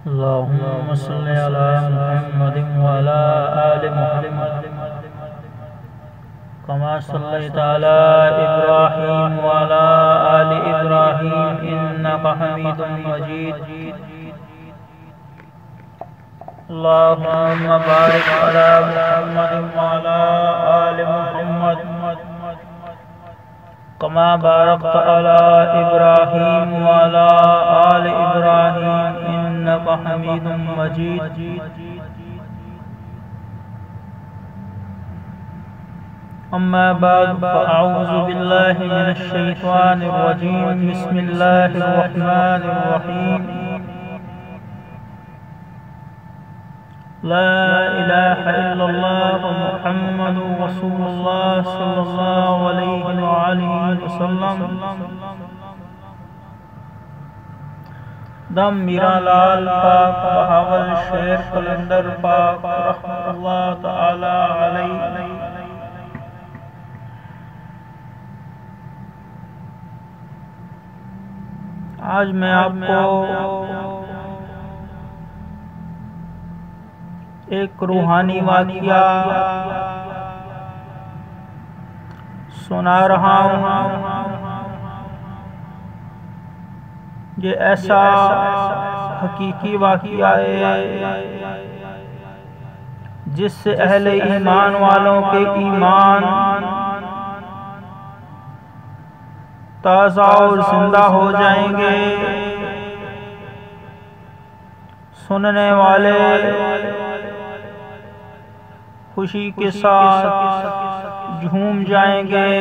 اللهم صل على محمد وعلى آل محمد كما صليت على إبراهيم وعلى آل إبراهيم إنك حميد مجيد. اللهم بارك على محمد وعلى آل محمد كما باركت على إبراهيم وعلى آل إبراهيم إنك حميد مجيد. أما بعد فأعوذ بالله من الشيطان الرجيم. بسم الله الرحمن الرحيم. لا إله إلا الله محمد رسول الله صلى الله عليه وآله وسلم. دم میرا لال پاک بہاول شیر قلندر پاک رحمت اللہ تعالی علیہ. آج میں آپ کو ایک روحانی واقعہ سنا رہا ہوں. یہ ایسا حقیقی واقعہ ہے جس سے اہل ایمان والوں کے ایمان تازہ اور زندہ ہو جائیں گے. سننے والے خوشی کے ساتھ جھوم جائیں گے.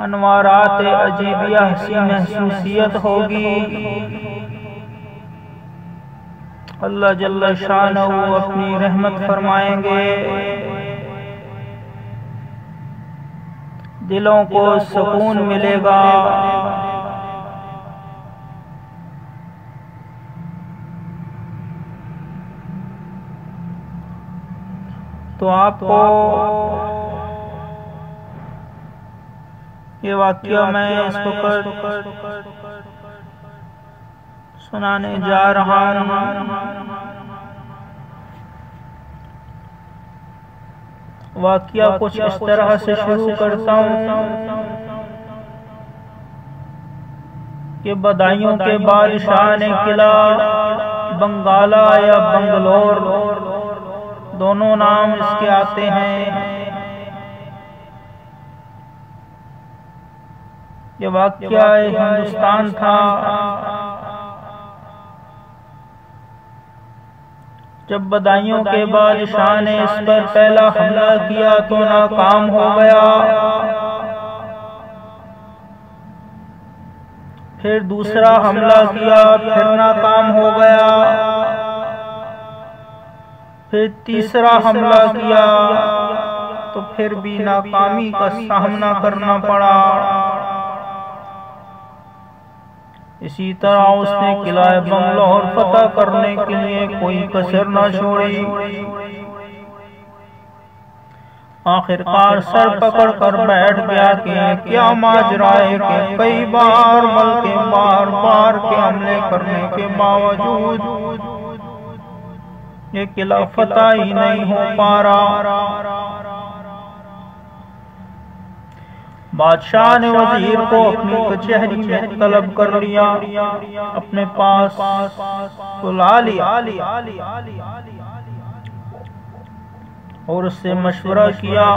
انوارات عجیبیہ سی محسوسیت ہوگی. اللہ جل شانہ اپنی رحمت فرمائیں گے. دلوں کو سکون ملے گا. تو آپ کو یہ واقعہ میں اس وقت سنانے جا رہا ہوں. واقعہ کچھ اس طرح سے شروع کرتا ہوں کہ بدایوں کے بادشاہ نے قلعہ بنگالہ یا بنگلور دونوں نام اس کے آتے ہیں. یہ واقعہ ہندوستان تھا. جب بدایوں کے بادشاہ نے اس پر پہلا حملہ کیا تو ناکام ہو گیا. پھر دوسرا حملہ کیا پھر ناکام ہو گیا. پھر تیسرا حملہ کیا تو پھر بھی ناکامی کا سامنا کرنا پڑا. اسی طرح اس نے قلعہ بنگلور فتح کرنے کے لیے کوئی کسر نہ چھوڑی. آخرکار سر پکڑ کر بیٹھ گیا کہ کیا ماجرا ہے کہ کئی بار ملک بار بار کے حملے کرنے کے باوجود یہ قلعہ فتح ہی نہیں ہو پا رہا. بادشاہ نے وزیر کو اپنی کچہری میں طلب کر لیا. اپنے پاس بلا لیا اور اس سے مشورہ کیا.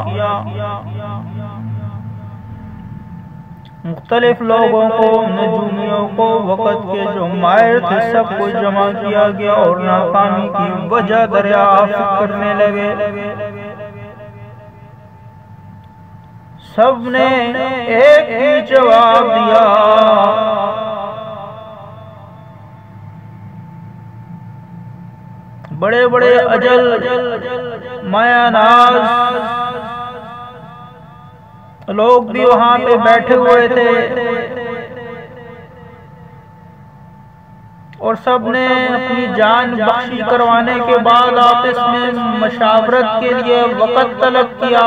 مختلف لوگوں کو نجومیوں کو وقت کے جو ماہر تھے سب کو جمع کیا گیا اور ناکامی کی وجہ دریافت کرنے لگے. سب نے ایک ہی جواب دیا. بڑے بڑے اجل مایا ناز لوگ بھی وہاں پہ بیٹھے ہوئے تھے اور سب نے اپنی جان بخشی کروانے کے بعد آپس میں مشاورت کے لیے وقت طلب کیا.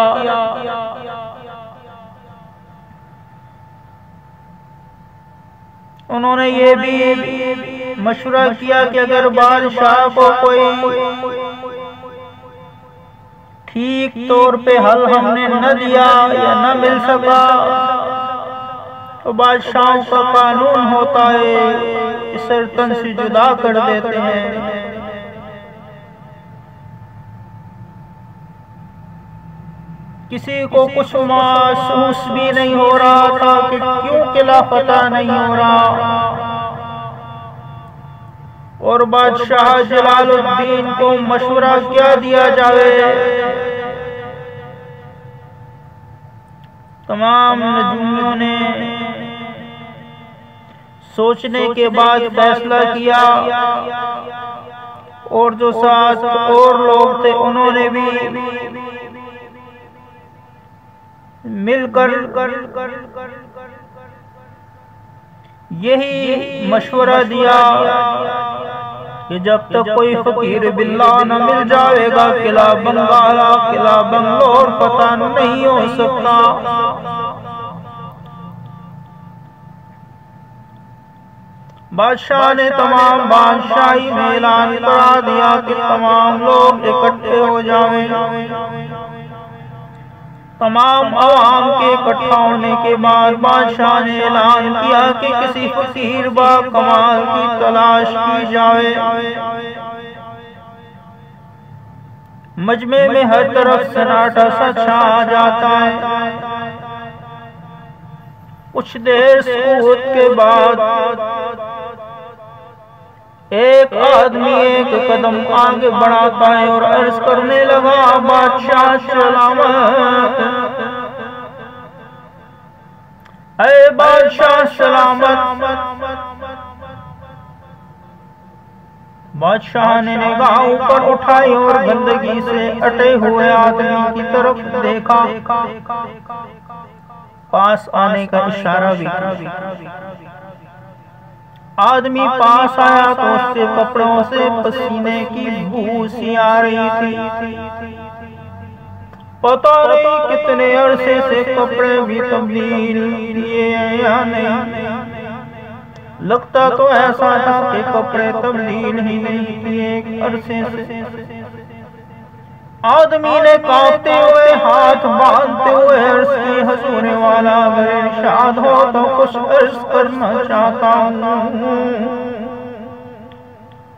انہوں نے یہ بھی مشورہ کیا کہ اگر بادشاہ کو کوئی ٹھیک طور پہ حل ہم نے نہ دیا یا نہ مل سکا تو بادشاہوں کا قانون ہوتا ہے اسے تن سے جدا کر دیتے ہیں۔ کسی کو کچھ محسوس بھی نہیں ہو رہا تھا کہ کیوں قلعہ فتح نہیں ہو رہا، اور بادشاہ جلال الدین کو مشورہ کیا دیا جائے۔ تمام نجومیوں نے سوچنے کے بعد فیصلہ کیا، اور جو ساتھ اور لوگ تھے انہوں نے بھی مل کر یہی مشورہ دیا کہ جب تک کوئی فقیر باللہ نہ مل جائے گا قلعہ بنگالہ قلعہ بنگلور فتح نہیں ہو سکتا۔ بادشاہ نے تمام بادشاہی میں اعلان کرا دیا کہ تمام لوگ اکٹھے ہو جائیں۔ تمام عوام کے اکٹھا ہونے کے بعد بادشاہ نے اعلان کیا کہ کسی فقیر با کمال کی تلاش کی جائے۔ مجمع میں ہر طرف سناٹا سا چھا جاتا ہے۔ کچھ دیر سکوت کے بعد ایک آدمی ایک قدم آگے بڑھاتا ہے اور عرض کرنے لگا، بادشاہ سلامت، اے بادشاہ سلامت۔ بادشاہ نے نگاہ اوپر اٹھائی اور گندگی سے اٹے ہوئے آدمی کی طرف دیکھا، پاس آنے کا اشارہ بھی کیا۔ آدمی پاس آیا تو اس سے کپڑوں سے پسینے کی بو سی آ رہی تھی۔ پتہ نہیں کتنے عرصے سے کپڑے بھی تبدیل کیے یا نہیں، لگتا تو ایسا تھا کہ کپڑے تبدیل ہی نہیں کیے عرصے سے۔ آدمی نے کانپتے ہوئے ہاتھ باندھتے ہوئے عرض کی، حضور والا اگر ارشاد ہو تو کچھ عرض کرنا چاہتا ہوں۔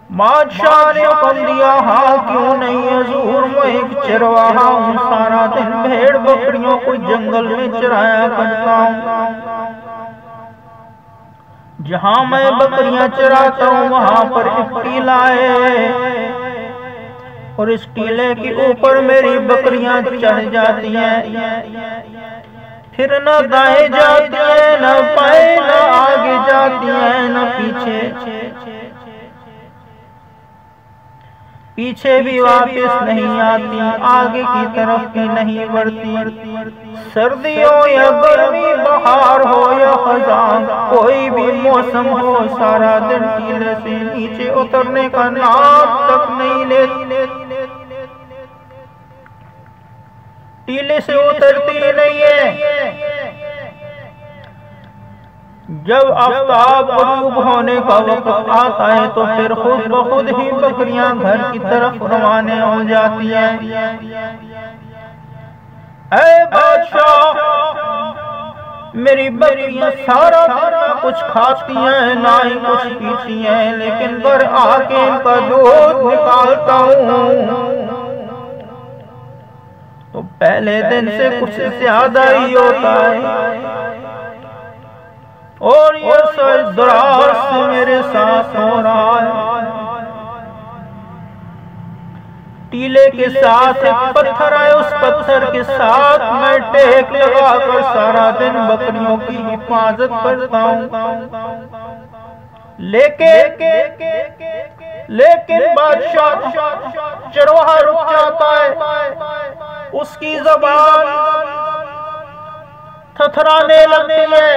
بادشاہ نے حکم دیا، ہاں کیوں نہیں حضور، میں ایک چرواہا ہوں، سارا دن بھیڑ بکریوں کو جنگل میں چرایا کرتا ہوں۔ جہاں میں بکریاں چراتا ہوں وہاں پر ایک ٹیلا ہے، اور اس ٹیلے کے اوپر میری بکریاں چڑھ جاتی ہیں، پھر نہ دائیں جاتی ہیں نہ بائیں، نہ آگے جاتی ہیں نہ پیچھے، پیچھے بھی واپس نہیں آتی، آگے کی طرف بھی نہیں بڑھتی۔ سردی ہو یا گرمی، بہار ہو یا خزاں، کوئی بھی موسم ہو، سارا دن ٹیلے سے نیچے اترنے کا نام تک نہیں لیتی، ٹیلے سے اترتی نہیں ہے۔ جب آفتاب غروب ہونے کا وقت آتا ہے تو پھر خود بخود ہی بکریاں گھر کی طرف روانہ ہو جاتی ہیں۔ اے بادشاہ، میری بکریاں سارا دن کچھ کھاتی ہیں نہ ہی کچھ پیتی ہیں، لیکن گھر آ کے ان کا دودھ نکالتا ہوں تو پہلے دن سے کچھ زیادہ ہی ہوتا ہے، اور یہ سر دراز سے میرے ساتھ ہو رہا ہے۔ ٹیلے کے ساتھ ایک پتھر ہے، اس پتھر کے ساتھ میں ٹیک لگا کر سارا دن بکریوں کی حفاظت کرتا ہوں، لیکن بادشاہ چرواہا رک جاتا ہے، اس کی زبان تھرتھرانے لگتی ہے،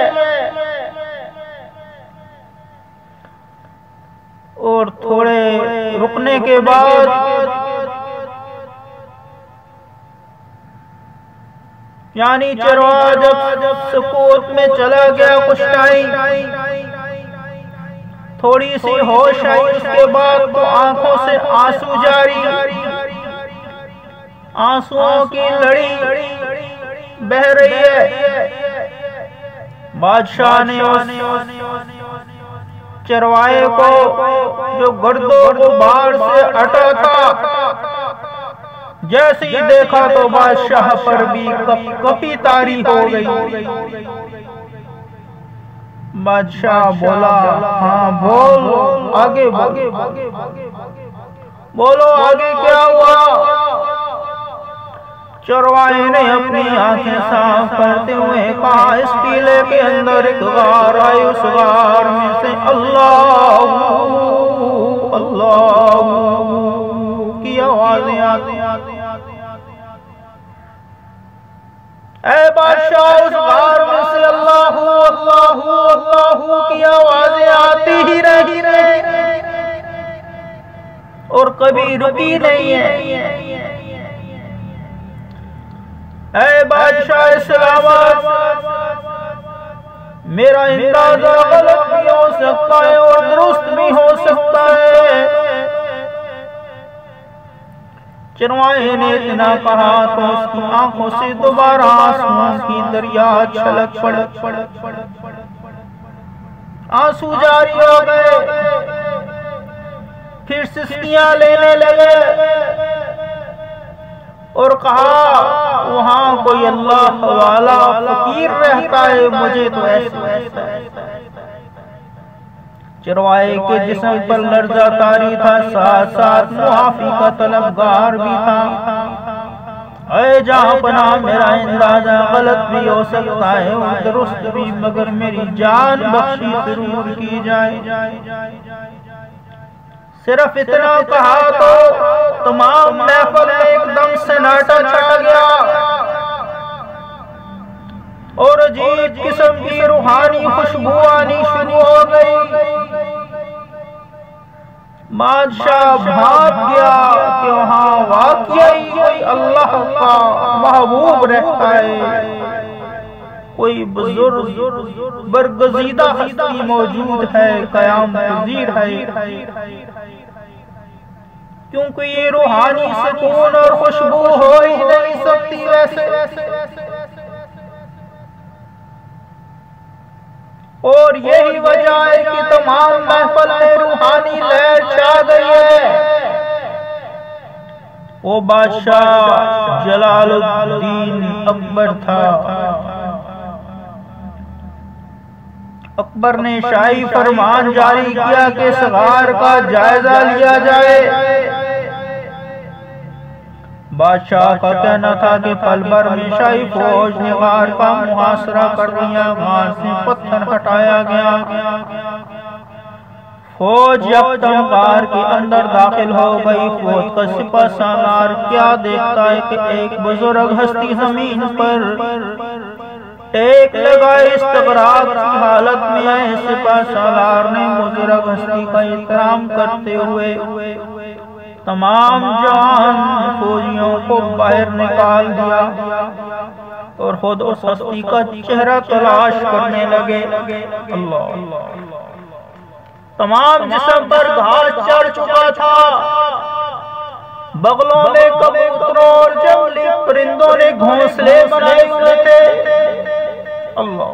اور تھوڑے رکنے کے بعد یعنی چرواہا جب سکوت میں چلا گیا کچھ ٹائم، تھوڑی سی ہوش آئی اس کے بعد تو آنکھوں سے آنسو جاری، آنسوؤں کی لڑی بہ رہی ہے۔ بادشاہ نے اس چروائے کو جو گرد و غبار سے اٹا تھا جیسے ہی دیکھا تو بادشاہ پر بھی کپی طاری ہو گئی۔ بادشاہ بولا ہاں بول، آگے بولو آگے کیا ہوا؟ چروائے نے اپنی آنکھیں صاف کرتے ہوئے کہا اس ٹیلے کے اندر ایک غار آئی، اس غار میں سے اللہ اللہ کی آوازیں آتی۔ اے بادشاہ اس غار میں سے اللہ اللہ اللہ کی آوازیں آتی ہی رہی اور کبھی رکی نہیں ہے۔ اے بادشاہ اسلامات، میرا اندازہ غلط بھی ہو سکتا ہے اور درست بھی ہو سکتا ہے۔ چروائے نے اتنا کہا تو اس کی آنکھوں سے دوبارہ آنسوؤں کی دریا چھلک پڑ، آنسو جاری ہو گئے، پھر سسکیاں لینے لگے اور کہا وہاں کوئی اللہ والا فقیر رہتا ہے، مجھے تو ایسا ہے۔ چروائے کے جسم پر لرزہ طاری تھا، ساتھ ساتھ معافی کا طلبگار بھی تھا۔ اے جہاں پناہ، میرا اندازہ غلط بھی ہو سکتا ہے اور درست بھی، مگر میری جان بخشی ضرور کی جائے۔ صرف اتنا کہا تو تمام محفل میں ایک دم سناٹا چھا گیا اور عجیب قسم کی روحانی خوشبو آنی شروع ہو گئی۔ بادشاہ بھاگ گیا کہ وہاں واقعی کوئی اللہ کا محبوب رہتا ہے، کوئی بزرگ برگزیدہ ہستی موجود ہے، قیام پذیر ہے، کیونکہ یہ روحانی سکون اور خوشبو ہو ہی نہیں سکتی ویسے۔ اور یہی وجہ ہے کہ تمام محفل میں روحانی لہر چھا گئی ہے۔ وہ بادشاہ جلال الدین اکبر تھا۔ اکبر نے شاہی فرمان جاری کیا کہ اس غار کا جائزہ لیا جائے۔ بادشاہ کا کہنا تھا کہ پل بھر میں شاہی فوج نے غار کا محاصرہ کر دیا، غار سے پتھر ہٹایا گیا، فوج یکدم غار کے اندر داخل ہو گئی۔ فوج کا سپہ سالار کیا دیکھتا ہے کہ ایک بزرگ ہستی زمین پر ٹیک لگائے استغراق کی حالت میں ہے۔ سپہ سالار نے بزرگ ہستی کا احترام کرتے ہوئے تمام جوان فوجیوں کو باہر نکال دیا اور خود اس ہستی کا چہرہ تلاش کرنے لگے۔ اللہ، تمام جسم پر گھاس چڑھ چکا تھا، بغلوں میں کبوتروں اور جنگلی پرندوں نے گھونسلے بنائے ہوئے تھے۔ اللہ،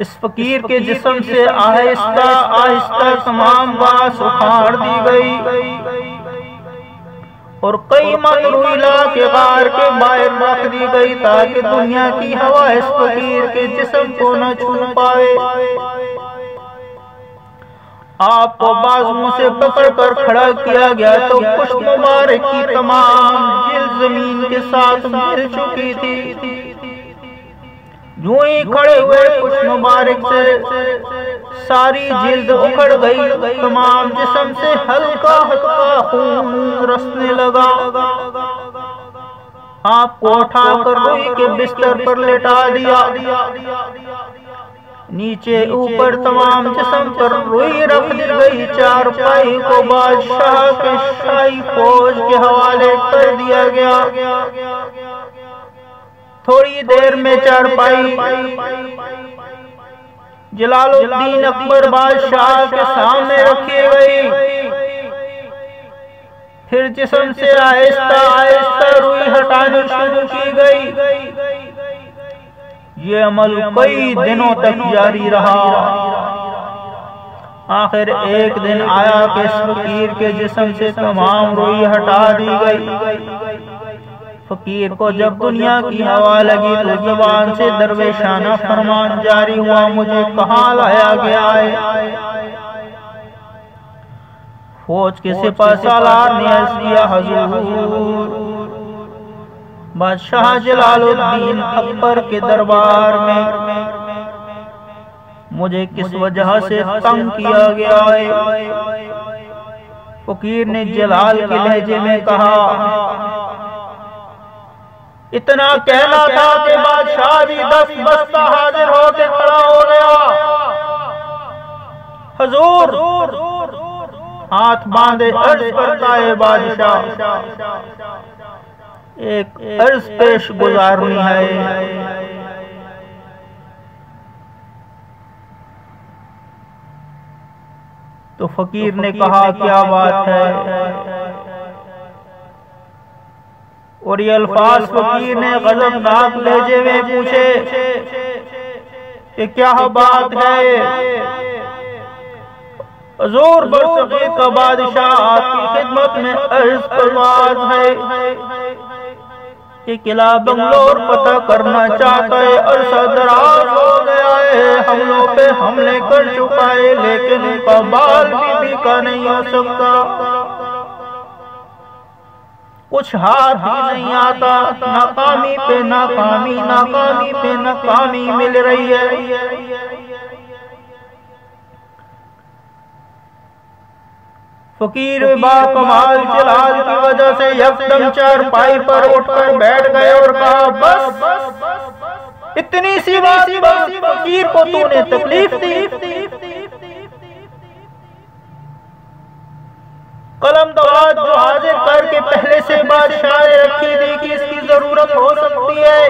اس فقیر کے جسم سے آہستہ آہستہ تمام باس اکھاڑ دی گئی اور کئی من روئیلا کے غار کے باہر رکھ دی گئی تاکہ دنیا کی ہوا اس فقیر کے جسم کو نہ چھو پائے۔ آپ کو بازوؤں سے پکڑ کر کھڑا کیا گیا تو پشت مبارک کی تمام جلد زمین کے ساتھ مل چکی تھی۔ جو ہی کھڑے ہوئے پشت مبارک سے ساری جلد اکھڑ گئی، تمام جسم سے ہلکا ہلکا خون رسنے لگا۔ آپ کو اٹھا کر روئی کے بستر پر لٹا دیا، نیچے اوپر تمام جسم پر روئی رکھ دی گئی۔ چارپائی کو بادشاہ کے شاہی فوج کے حوالے کر دیا گیا۔ تھوڑی دیر میں چارپائی جلال الدین اکبر بادشاہ کے سامنے رکھی گئی، پھر جسم سے آہستہ آہستہ روئی ہٹانی شروع کی گئی۔ یہ عمل کئی دنوں تک جاری رہا۔ آخر ایک دن آیا کہ اس فقیر کے جسم سے تمام روئی ہٹا دی گئی۔ فقیر کو جب دنیا کی ہوا لگی تو زبان سے درویشانہ فرمان جاری ہوا، مجھے کہاں لایا گیا ہے؟ فوج کے سپہ سالار نے عرض کیا، حضور بادشاہ جلال الدین اکبر کے دربار میں مجھے کس وجہ سے تنگ کیا گیا ہے؟ فقیر نے جلال کے لہجے میں کہا، اتنا کہنا تھا کہ بادشاہ بھی دست بستہ حاضر ہو کے کھڑا ہو گیا۔ حضور ہاتھ باندھے عرض کرتا ہے، بادشاہ ایک عرض پیش گزارنی ہے۔ تو فقیر نے کہا، کیا بات ہے؟ اور یہ الفاظ فقیر نے غضبناک لہجے میں پوچھے کہ کیا بات ہے؟ حضور برصغیر کا بادشاہ آپ کی خدمت میں عرض پرواز ہے کہ قلعہ بنگلور فتح کرنا چاہتا ہے، عرصہ دراز ہو گیا ہے، حملوں پہ حملے کر چکا ہے، لیکن ان کا بال بھی کا نہیں ہو سکتا، کچھ ہاتھ ہی نہیں آتا، ناکامی پہ ناکامی، ناکامی پہ ناکامی مل رہی ہے۔ فقیر باکمال جلال کی وجہ سے یکدم چارپائی پر اٹھ کر بیٹھ گئے اور کہا، بس اتنی سی بات فقیر کو تو نے تکلیف دی؟ قلم دوات جو حاضر کر کے پہلے سے بادشاہ نے رکھی تھی کہ اس کی ضرورت ہو سکتی ہے۔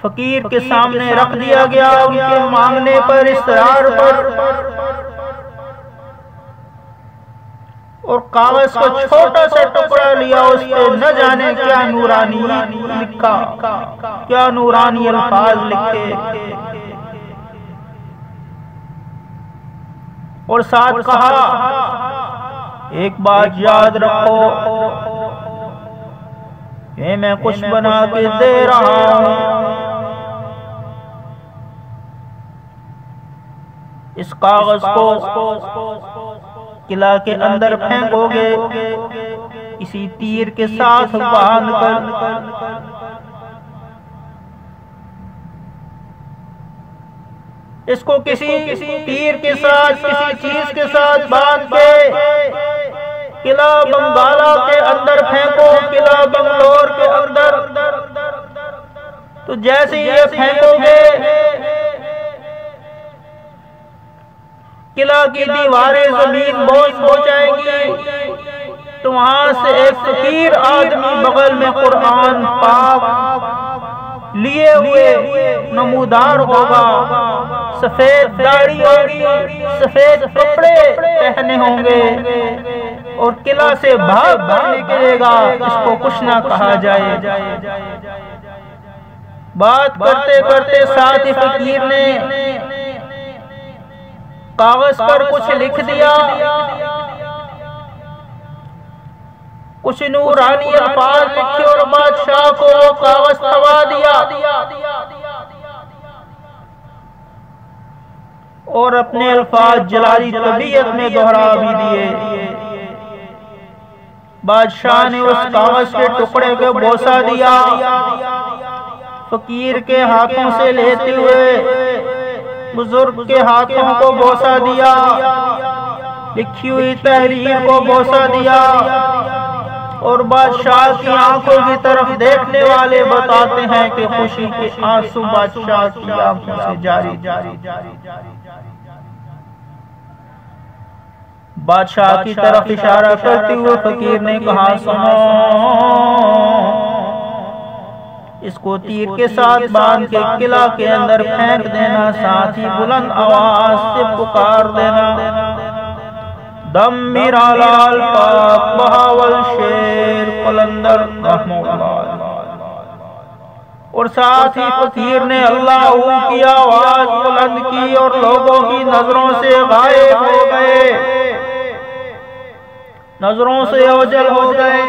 فقیر کے سامنے رکھ دیا گیا، ان کے مانگنے پر، اصرار پر، اور کاغذ کو چھوٹا سا ٹکڑا لیا، اس پہ نہ جانے کیا نورانی لکھا، کیا نورانی الفاظ لکھے، اور ساتھ کہا، ایک بات یاد رکھو، یہ میں کچھ بنا کے دے رہا ہوں، اس کاغذ کو قلعہ کے اندر پھینکو گے کسی تیر کے ساتھ باندھ کر، اس کو کسی تیر کے ساتھ، کسی چیز کے ساتھ باندھ کے قلعہ بنگالہ کے اندر پھینکو، قلعہ بنگلور کے اندر، تو جیسے یہ پھینکو گے قلعہ کی دیواریں زمین بوس ہو جائیں گی، تو وہاں سے ایک فقیر آدمی بغل میں قرآن پاک لیے ہوئے نمودار ہوگا، سفید داڑھی ہوگی، سفید کپڑے پہنے ہوں گے، اور قلعہ سے بھاگ کر نکلے گا، اس کو کچھ نہ کہا جائے۔ بات کرتے کرتے ساتھ ہی فقیر نے کاغذ پر کچھ لکھ دیا، کچھ نورانی الفاظ لکھے اور بادشاہ کو وہ کاغذ تھما دیا، اور اپنے الفاظ جلالی طبیعت میں دہرا بھی دیے۔ بادشاہ نے اس کاغذ کے ٹکڑے کو بوسہ دیا، فقیر کے ہاتھوں سے لیتے ہوئے بزرگ کے ہاتھوں کو بوسہ دیا، لکھی ہوئی تحریر کو بوسہ دیا، اور بادشاہ کی آنکھوں کی طرف دیکھنے والے بتاتے ہیں کہ خوشی کے آنسو بادشاہ کی آنکھوں سے جاری۔ بادشاہ کی طرف اشارہ کرتے ہوئے فقیر نے کہا، سنو اس کو تیر کے ساتھ باندھ کے قلعہ کے اندر پھینک دینا، ساتھ ہی بلند آواز سے پکار دینا، دم میرا لال پاک بہاول شیر قلندر رحمہ اللہ۔ اور ساتھ ہی فقیر نے اللہ کی آواز بلند کی اور لوگوں کی نظروں سے غائب ہو گئے، نظروں سے اوجھل ہو گئے۔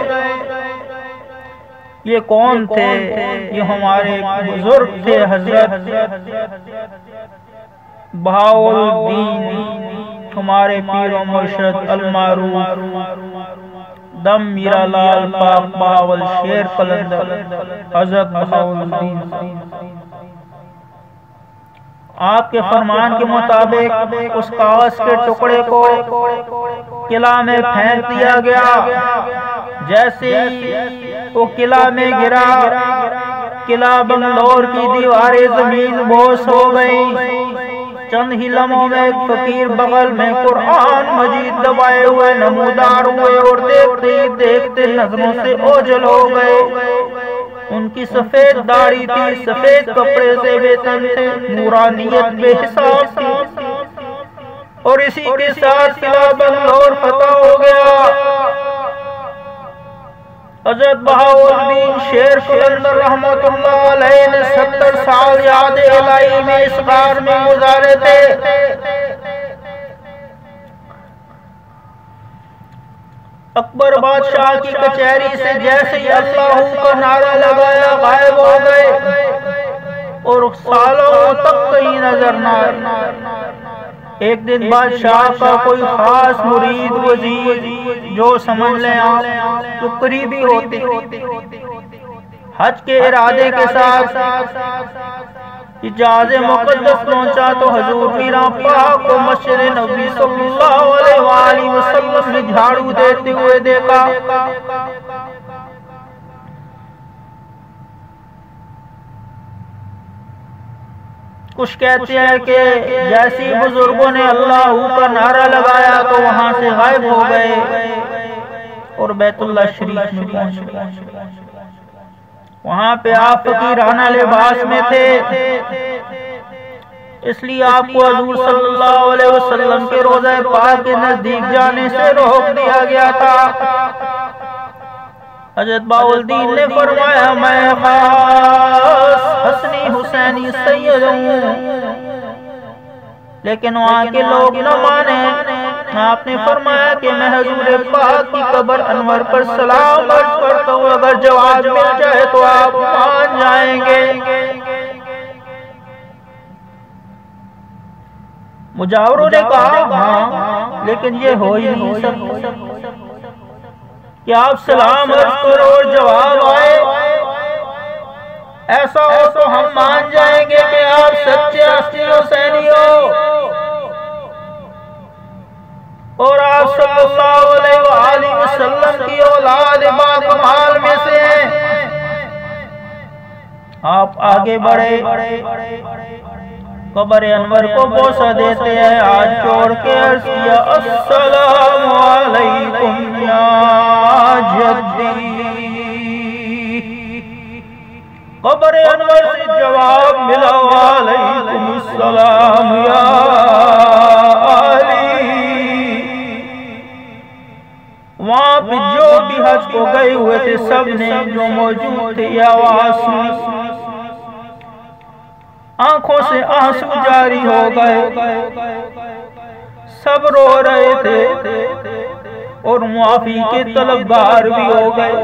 یہ کون تھے؟ یہ ہمارے بزرگ تھے، حضرت بہاول الدین، ہمارے پیر و مرشد المعروف دم میرا لال پاک بہاول شیر قلندر حضرت بہاول الدین۔ آپ کے فرمان کے مطابق اس کاغذ کے ٹکڑے کو قلعہ میں پھینک دیا گیا۔ جیسے وہ قلعہ میں گرا، قلعہ بنگلور کی دیواریں زمین بوس ہو گئی۔ چند ہی لمحوں میں ایک فقیر بغل میں قرآن مجید دبائے ہوئے نمودار ہوئے اور دیکھتے ہی دیکھتے نظروں سے اوجھل ہو گئے۔ ان کی سفید داڑھی تھی، سفید کپڑے سے بے تن تھے، نورانیت بے حساب تھی، اور اسی کے ساتھ قلعہ بنگلور فتح ہو گیا۔ حضرت بہاول الدین شیر قلندر رحمت اللہ علیہ نے 70 سال یاد الہی میں اس غار میں گزارے تھے۔ اکبر بادشاہ کی کچہری سے جیسے ہی اللہ کا نعرہ لگایا غائب ہو گئے، اور سالوں تک کہیں نظر نہ آئے۔ ایک دن بادشاہ کا کوئی خاص مرید وزیر، جو سمجھ لیں آپ جو قریبی ہوتے، حج کے ارادے کے ساتھ جہاز مقدس پہنچا تو حضور میرا پاک کو مسجد نبوی صلی اللہ علیہ وآلہ وسلم میں جھاڑو دیتے ہوئے دیکھا۔ کچھ کہتے ہیں کہ جیسی بزرگوں نے اللہ کا نعرہ لگایا تو وہاں سے غائب ہو گئے اور بیت اللہ شریف میں پہنچ گئے۔ وہاں پہ آپ فقیرانہ لباس میں تھے، اس لیے آپ کو حضور صلی اللہ علیہ وسلم کے روضہ پاک کے نزدیک جانے سے روک دیا گیا تھا۔ حضرت بہاول الدین نے فرمایا میں خاص حسنی حسینی سید ہوں، لیکن وہاں کے لوگ نہ مانے۔ آپ نے فرمایا کہ میں حضور پاک کی قبر انور پر سلام عرض کرتا ہوں، اگر جواب مل جائے تو آپ مان جائیں گے۔ مجاوروں نے کہا ہاں، لیکن یہ ہو ہی نہیں سکتا کہ آپ سلام عرض کرو اور جواب آئے۔ ایسا ہو تو ہم مان جائیں گے کہ آپ سچے اصلی حسینی ہو اور آپ صلی اللہ علیہ وآلہ وسلم کی اولاد با کمال میں سے ہیں۔ آپ آگے بڑھے، قبر انور کو بوسہ دیتے ہیں، ہاتھ جوڑ کے عرض کیا السلام علیکم یا جدی۔ قبر انور سے جواب ملا وعلیکم السلام یا علی۔ وہاں پہ جو بھی حج کو گئے ہوئے تھے سب نے، جو موجود تھے، یہ آواز سنی، آنکھوں سے آنسو جاری ہو گئے، سب رو رہے تھے اور معافی کے طلبگار بھی ہو گئے۔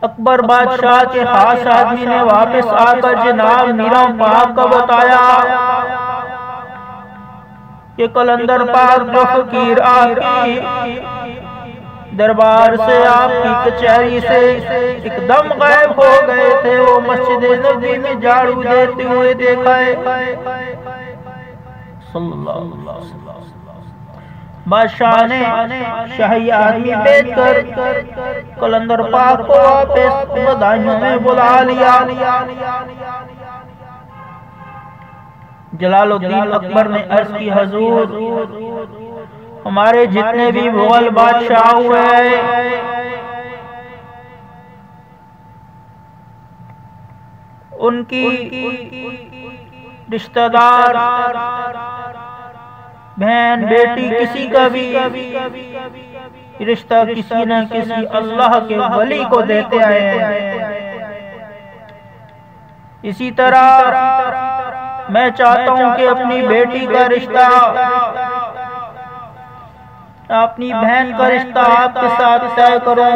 اکبر بادشاہ کے خاص آدمی نے واپس آ کر جناب میرا پاک کو بتایا کہ قلندر پاک جو فقیر آپ کی دربار سے، آپ کی کچہری سے ایک دم غائب ہو گئے تھے، وہ مسجد نبوی میں جھاڑو دیتے ہوئے دیکھا ہے۔ صلی اللہ علیہ وسلم بادشاہ نے شاہی آدمی بھیج کر قلندر پاک کو واپس بدائیوں میں بلا لیا۔ جلال الدین اکبر نے عرض کی حضور ہمارے جتنے بھی مغل بادشاہ ہوئے ان کی رشتہ دار بہن بیٹی کسی کا بھی رشتہ کسی نہ کسی اللہ کے ولی کو دیتے آئے ہیں۔ اسی طرح میں چاہتا ہوں کہ اپنی بیٹی کا رشتہ، اپنی بہن کا رشتہ آپ کے ساتھ طے کروں۔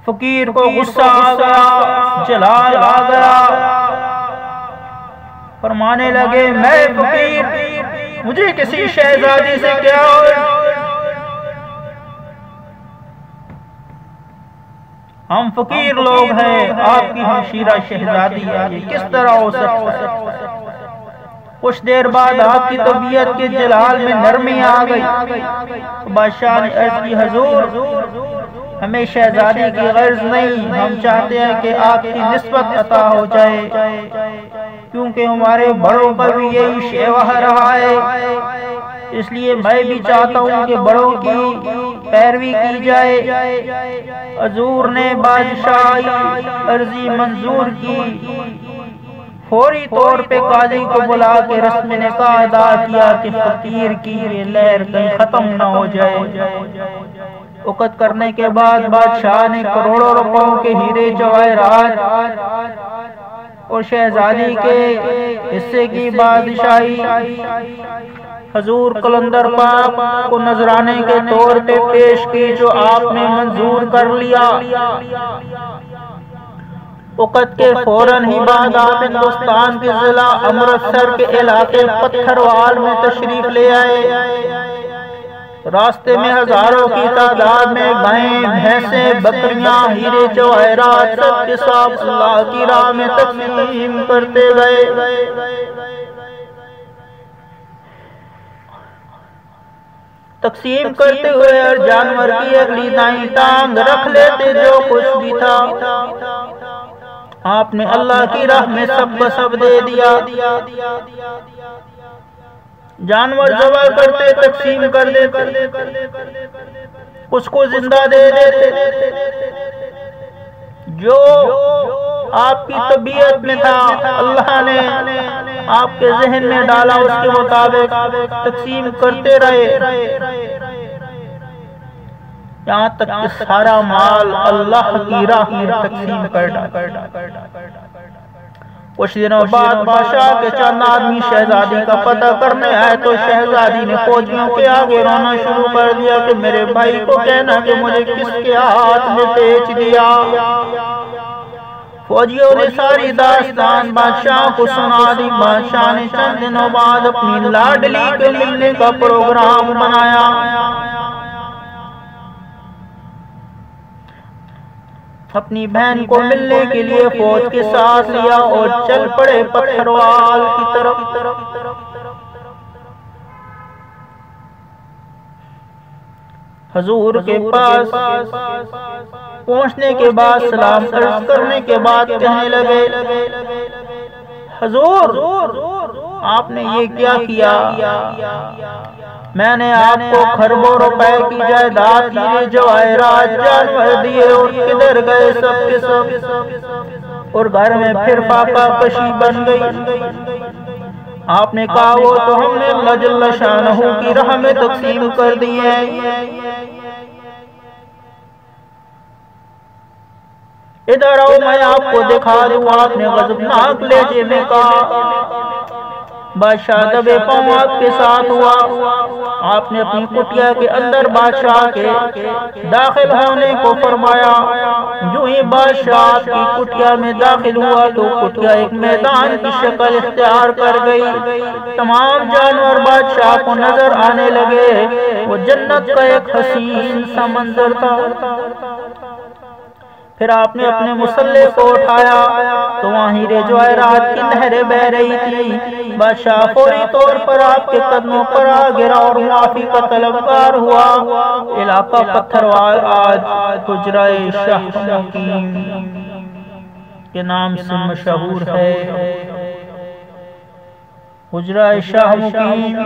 فقیر کو غصہ آ گیا، جلال آ گیا، فرمانے لگے میں فقیر، مجھے کسی شہزادی سے کیا ہم فقیر لوگ ہیں، آپ کی ہمشیرہ شہزادی ہے، یہ کس طرح ہو سکتا ہے؟ کچھ دیر بعد آپ کی طبیعت کے جلال میں نرمی آ گئی۔ بادشاہ نے عرض کی حضور ہمیں شہزادی کی غرض نہیں، ہم چاہتے ہیں کہ آپ کی نسبت عطا ہو جائے، کیونکہ ہمارے بڑوں پر بھی یہی شیوہ رہا ہے، اس لیے میں بھی چاہتا ہوں کہ بڑوں کی پیروی کی جائے۔ حضور نے بادشاہی عرضی منظور کی، فوری طور پہ قاضی کو بلا کے رسم نکاح ادا کیا کہ فقیر کی یہ لہر کہیں ختم نہ ہو جائے۔ عقد کرنے کے بعد بادشاہ نے کروڑوں روپوں کے ہیرے جواہرات اور شہزادی کے حصے کی بادشاہی حضور قلندر پاک کو نذرانے کے طور پہ پیش کی، جو آپ نے منظور کر لیا۔ عقد کے فوراً ہی بعد آپ ہندوستان کے ضلع امرتسر کے علاقے پتھروال میں تشریف لے آئے۔ راستے میں ہزاروں کی تعداد میں گائیں، بھینسیں، بکریاں، ہیرے جواہرات سب کے ساتھ اللہ کی راہ میں تقسیم کرتے گئے۔ تقسیم کرتے ہوئے ہر جانور کی اگلی دائیں ٹانگ رکھ لیتے جو کچھ بھی تھا۔ آپ نے اللہ کی راہ میں سب کو سب دے دیا۔ جانور ذبح کرتے، تقسیم کر دیتے، کچھ کو زندہ دے دیتے، جو آپ کی طبیعت میں تھا اللہ نے آپ کے ذہن میں ڈالا، اس کے مطابق تقسیم کرتے رہے، یہاں تک کہ سارا مال اللہ کی راہ میں تقسیم کر ڈالا۔ کچھ دنوں بعد بادشاہ کے چند آدمی شہزادی کا پتہ کرنے آئے تو شہزادی نے فوجیوں کے آگے رونا شروع کر دیا کہ میرے بھائی کو کہنا کہ مجھے کس کے ہاتھ میں بیچ دیا۔ فوجیوں نے ساری داستان بادشاہ کو سنا دی۔ بادشاہ نے چند دنوں بعد اپنی لاڈلی کے ملنے کا پروگرام بنایا۔ اپنی بہن کو ملنے کے لیے فوج کے ساتھ لیا اور چل پڑے پتھروال کی طرف۔ حضور کے پاس پہنچنے کے بعد سلام عرض کرنے کے بعد کہنے لگے حضور آپ نے یہ کیا کیا؟ میں نے آپ کو خربوں روپے کی جائیداد، ہیرے جواہرات، جانور دیے اور کدھر گئے سب کے سب، اور گھر میں پھر فاقہ کشی بن گئی۔ آپ نے کہا وہ تو ہم نے اللہ جل شانہ کی راہ میں تقسیم کر دیے۔ ادھر آؤ میں آپ کو دکھا دوں۔ آپ نے غضبناک لہجے میں کہا۔ بادشاہ دبے پاؤں آپ کے ساتھ ہوا۔ آپ نے اپنی کٹیا کے اندر بادشاہ کے داخل ہونے کو فرمایا۔ جو ہی بادشاہ کی کٹیا میں داخل ہوا تو کٹیا ایک میدان کی شکل اختیار کر گئی۔ تمام جانور بادشاہ کو نظر آنے لگے۔ وہ جنت کا ایک حسین سا منظر تھا۔ پھر آپ نے اپنے مسلح کو اٹھایا تو وہاں ہیرے جواہرات کی نہریں بہہ رہی تھی۔ بادشاہ فوری طور پر آپ کے قدموں پر آ گرا اور معافی کا طلبگار ہوا۔ علاقہ پتھروال آج حجرہ شاہ مقیم کے نام سے مشہور ہے۔ حجرہ شاہ مقیم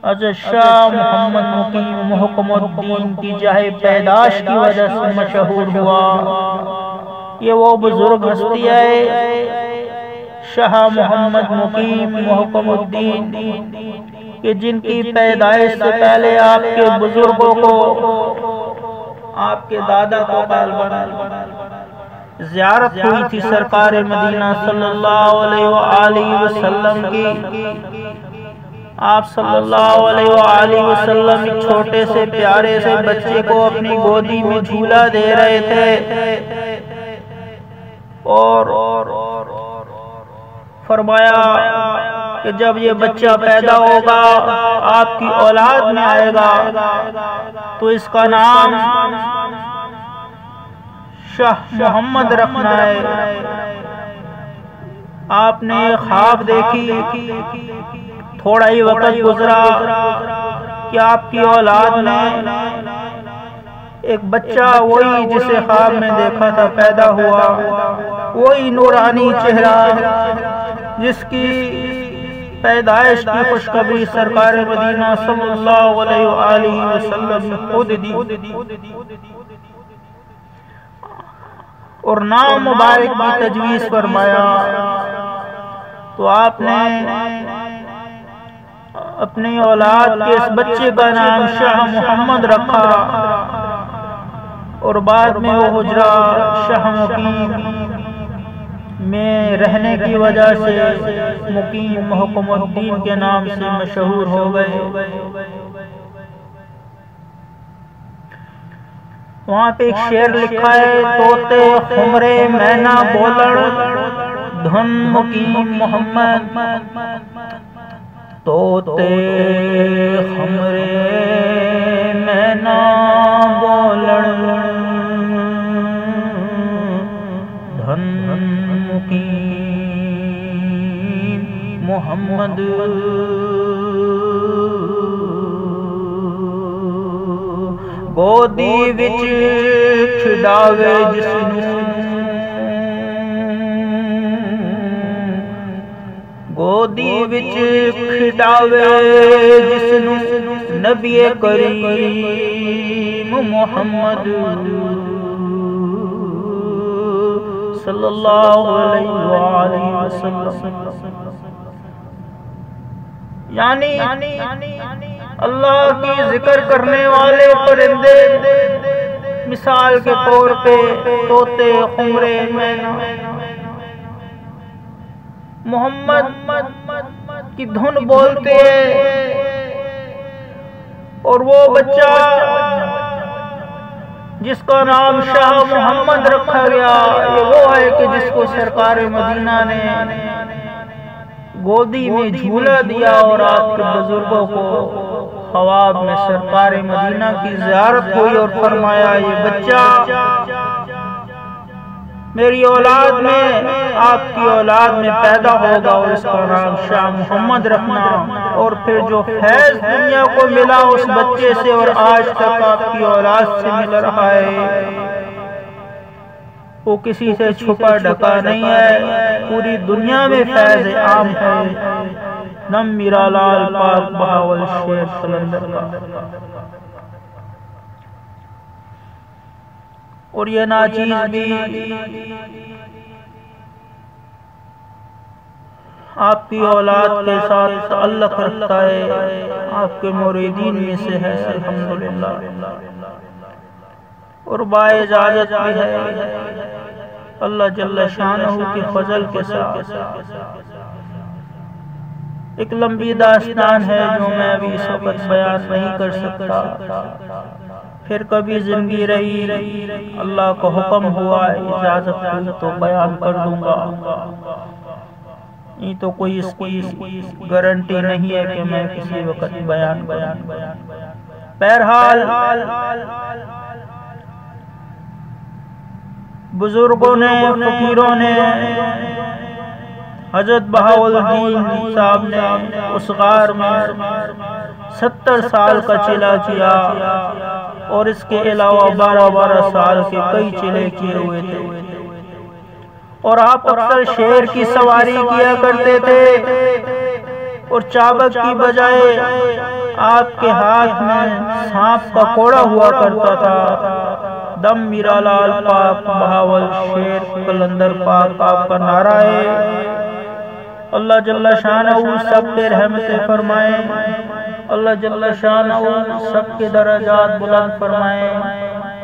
حضرت شاہ محمد مقیم محکم الدین کی جائے پیدائش کی وجہ سے مشہور ہوا۔ یہ وہ بزرگ ہستی ہے شاہ محمد مقیم محکم الدین کہ جن کی پیدائش سے پہلے آپ کے بزرگوں کو، آپ کے دادا کو زیارت ہوئی تھی سرکار مدینہ صلی اللہ علیہ وآلہ وسلم کی۔ آپ صلی اللہ علیہ وآلہ وسلم ایک چھوٹے سے پیارے سے بچے کو اپنی گودی میں جھولا دے رہے تھے اور فرمایا کہ جب یہ بچہ پیدا ہوگا، آپ کی اولاد میں آئے گا، تو اس کا نام شاہ محمد رکھنا ہے۔ آپ نے خواب دیکھی، تھوڑا ہی وقت گزرا کہ آپ کی اولاد میں ایک بچہ وہی جسے خواب میں دیکھا تھا پیدا ہوا، وہی نورانی چہرہ جس کی پیدائش کی خوشخبری سرکار مدینہ صلی اللہ علیہ وآلہ وسلم نے خود دی اور نام مبارک کی تجویز فرمایا۔ تو آپ نے اپنی اولاد کے اس بچے کا نام شاہ محمد رکھا اور بعد میں وہ حجرہ شاہ مقیم میں رہنے کی وجہ سے مقیم محکم الدین کے نام سے مشہور ہو گئے۔ وہاں پہ ایک شعر لکھا ہے، طوطے خمرے مینا بولڑ دھن مقیم محمد، طوطے خمرے مینا بولڑ دھن مقیم محمد، گودی وچ کھڈاوے جسنوں، گودی وچ کھڈاوے جسنوں نبی کریم محمد صلی اللہ علیہ وآلہ وسلم۔ یعنی اللہ کی ذکر کرنے والے پرندے مثال کے طور پہ طوطے خمرے مینا محمد کی دھن بولتے ہیں، اور وہ بچہ جس کا نام شاہ محمد رکھا گیا، یہ وہ ہے کہ جس کو سرکار مدینہ نے گودی میں جھولا دیا اور آپ کے بزرگوں کو خواب میں سرکار مدینہ کی زیارت ہوئی اور فرمایا یہ بچہ میری اولاد میں، آپ کی اولاد میں پیدا ہوگا اور اس کا نام شاہ محمد رکھنا۔ اور پھر جو فیض دنیا کو ملا اس بچے سے اور آج تک آپ کی اولاد سے مل رہا ہے، وہ کسی سے چھپا ڈھکا نہیں ہے، پوری دنیا میں فیض عام ہے۔ نم میرا لال پاک بہاول شیر قلندر کا۔ اور یہ ناچیز بھی آپ کی اولاد کے ساتھ تعلق رکھتا ہے، آپ کے مریدین میں سے ہے الحمدللہ، اور باعزازت بھی ہے اللہ جل شانہ کی فضل کے ساتھ۔ ایک لمبی داستان ہے جو میں ابھی اس وقت بیان نہیں کر سکتا، پھر کبھی زندگی رہی اللہ کو حکم ہوا اجازت ہوئی تو بیان کر دوں گا۔ یہ تو کوئی اس کی گارنٹی نہیں ہے کہ میں کسی وقت بیان بہرحال بزرگوں نے، فقیروں نے، حضرت بہاؤالدین صاحب نے اس غار میں 70 سال کا چلا کیا اور اس کے علاوہ 12 سال کے کئی چلے کیے ہوئے تھے، اور آپ اکثر شیر کی سواری کیا کرتے تھے اور چابک کی بجائے آپ کے ہاتھ میں سانپ کا کوڑا ہوا کرتا تھا۔ دم میرا لال پاک بہاول شیر قلندر پاک آپ کا نعرہ ہے۔ اللہ جل شانہ سب پہ رحمت فرمائے، اللہ جل شانہ سب کے درجات بلند فرمائے،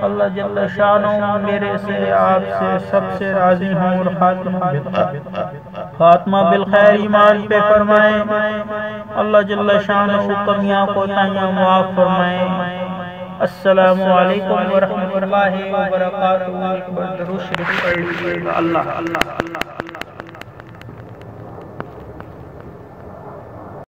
اللہ جل شانہ میرے سے آپ سے سب سے راضی ہوں اور خاتمہ بالخیر ایمان پہ فرمائے، اللہ جل شانہ کمیاں کوتاہیاں معاف فرمائے۔ السلام علیکم ورحمۃ اللہ وبرکاتہ۔ درود شریف پڑھ لیجیے گا۔ اللہ اللہ اللہ۔